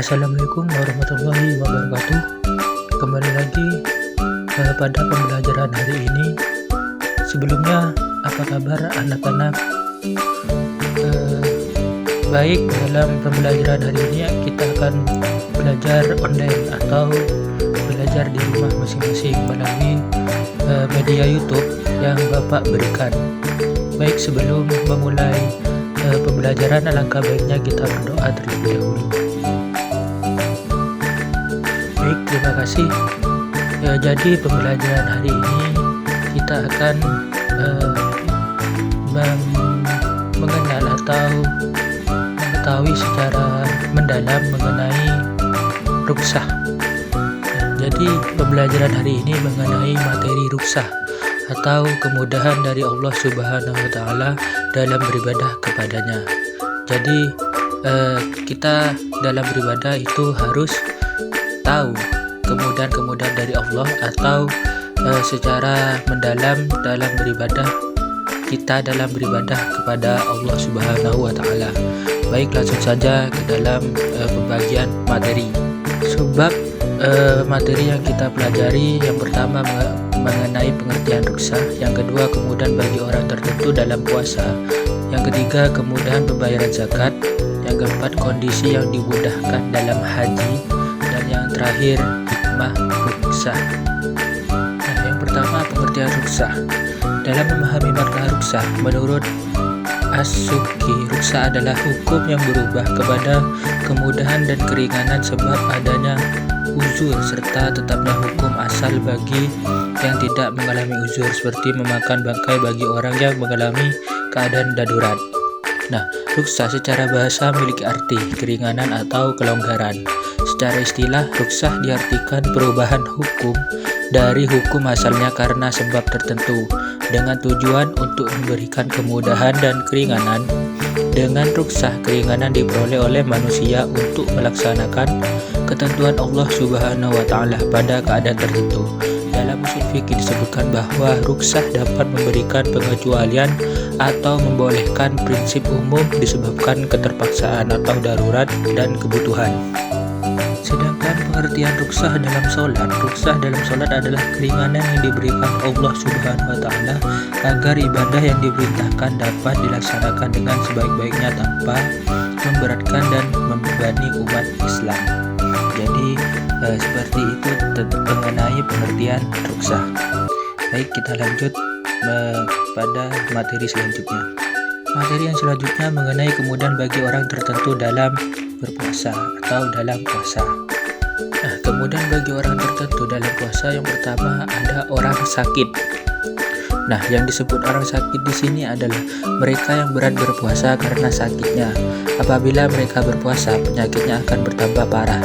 Assalamualaikum warahmatullahi wabarakatuh. Kembali lagi pada pembelajaran hari ini. Sebelumnya, apa kabar anak-anak? Baik, dalam pembelajaran hari ini kita akan belajar online atau belajar di rumah masing-masing melalui media YouTube yang Bapak berikan. Baik, sebelum memulai pembelajaran, alangkah baiknya kita berdoa terlebih dahulu. Baik, terima kasih. Jadi pembelajaran hari ini kita akan mengenal atau mengetahui secara mendalam mengenai ruksah. Jadi pembelajaran hari ini mengenai materi ruksah atau kemudahan dari Allah Subhanahu wa Ta'ala dalam beribadah kepadanya. Jadi kita dalam beribadah itu harus tahu kemudahan-kemudahan dari Allah atau secara mendalam dalam beribadah kita dalam beribadah kepada Allah Subhanahu wa Ta'ala. Baik, langsung saja ke dalam pembagian materi. Sebab materi yang kita pelajari, yang pertama mengenai pengertian ruksah, yang kedua kemudahan bagi orang tertentu dalam puasa, yang ketiga kemudahan pembayaran zakat, yang keempat kondisi yang dimudahkan dalam haji, dan yang terakhir hikmah ruksah. Nah, yang pertama pengertian ruksah. Dalam memahami makna ruksah, menurut As-Subki, ruksah adalah hukum yang berubah kepada kemudahan dan keringanan sebab adanya uzur serta tetapnya hukum asal bagi yang tidak mengalami uzur, seperti memakan bangkai bagi orang yang mengalami keadaan darurat. Nah, ruksah secara bahasa memiliki arti keringanan atau kelonggaran. Secara istilah, ruksah diartikan perubahan hukum dari hukum asalnya karena sebab tertentu dengan tujuan untuk memberikan kemudahan dan keringanan. Dengan ruksah, keringanan diperoleh oleh manusia untuk melaksanakan ketentuan Allah Subhanahu wa Ta'ala pada keadaan tertentu. Dalam usul fikih disebutkan bahwa ruksah dapat memberikan pengecualian atau membolehkan prinsip umum disebabkan keterpaksaan atau darurat dan kebutuhan. Sedangkan pengertian ruksah dalam solat adalah keringanan yang diberikan Allah Subhanahu wa Ta'ala agar ibadah yang diperintahkan dapat dilaksanakan dengan sebaik-baiknya tanpa memberatkan dan membebani umat Islam. Jadi seperti itu mengenai pengertian ruksah. Baik, kita lanjut pada materi selanjutnya. Materi yang selanjutnya mengenai kemudahan bagi orang tertentu dalam berpuasa atau dalam puasa. Nah, kemudahan bagi orang tertentu dalam puasa, yang pertama ada orang sakit. Nah, yang disebut orang sakit di sini adalah mereka yang berat berpuasa karena sakitnya. Apabila mereka berpuasa, penyakitnya akan bertambah parah.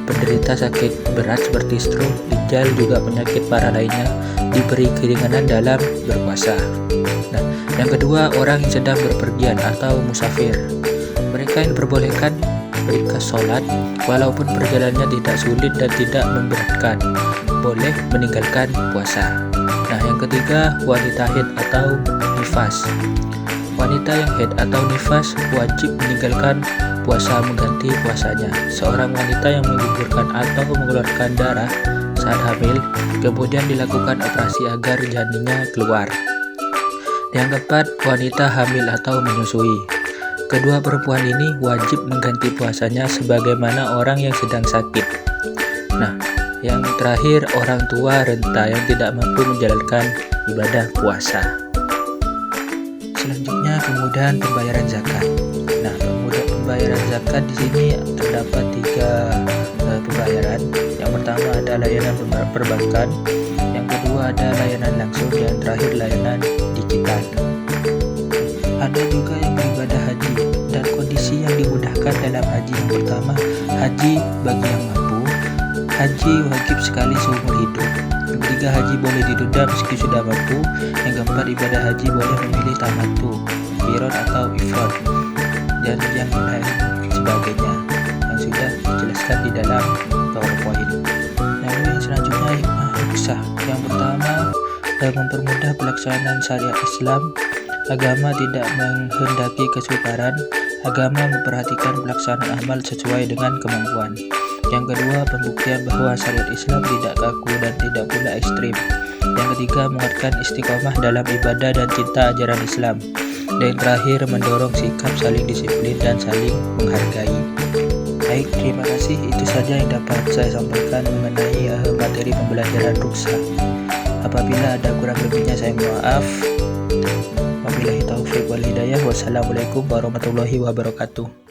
Penderita sakit berat seperti stroke, ginjal, juga penyakit parah lainnya diberi keringanan dalam berpuasa. Nah, yang kedua orang yang sedang berpergian atau musafir. Mereka yang diperbolehkan ringkas sholat walaupun perjalanannya tidak sulit dan tidak memberatkan, boleh meninggalkan puasa. Nah, yang ketiga wanita haid atau nifas. Wanita yang haid atau nifas wajib meninggalkan puasa mengganti puasanya. Seorang wanita yang menggugurkan atau mengeluarkan darah saat hamil kemudian dilakukan operasi agar janinnya keluar. Yang keempat, wanita hamil atau menyusui. Kedua perempuan ini wajib mengganti puasanya sebagaimana orang yang sedang sakit. Nah, yang terakhir orang tua renta yang tidak mampu menjalankan ibadah puasa. Selanjutnya kemudahan pembayaran zakat. Nah, kemudahan pembayaran zakat di sini terdapat 3 pembayaran. Yang pertama ada layanan perbankan, yang kedua ada layanan langsung, yang terakhir layanan digital. Ada juga yang beribadah haji dan kondisi yang dimudahkan dalam haji. Yang pertama, haji bagi yang mampu. Haji wajib sekali seumur hidup. Yang ketiga, haji boleh ditunda meski sudah mampu. Yang keempat, ibadah haji boleh memilih tamattu, qiran atau ifrad, dan yang lain sebagainya yang sudah dijelaskan di dalam PowerPoint. Lalu yang selanjutnya hikmah ruksah. Yang pertama, mempermudah pelaksanaan syariat Islam. Agama tidak menghendaki kesukaran, Agama memperhatikan pelaksanaan amal sesuai dengan kemampuan. Yang kedua, pembuktian bahwa syariat Islam tidak kaku dan tidak pula ekstrim. Yang ketiga, menguatkan istiqomah dalam ibadah dan cinta ajaran Islam. Dan yang terakhir, mendorong sikap saling disiplin dan saling menghargai. Baik, terima kasih. Itu saja yang dapat saya sampaikan mengenai materi pembelajaran ruksah. Apabila ada kurang lebihnya saya mohon maaf. Wabillahi taufiq wal hidayah. Wassalamualaikum warahmatullahi wabarakatuh.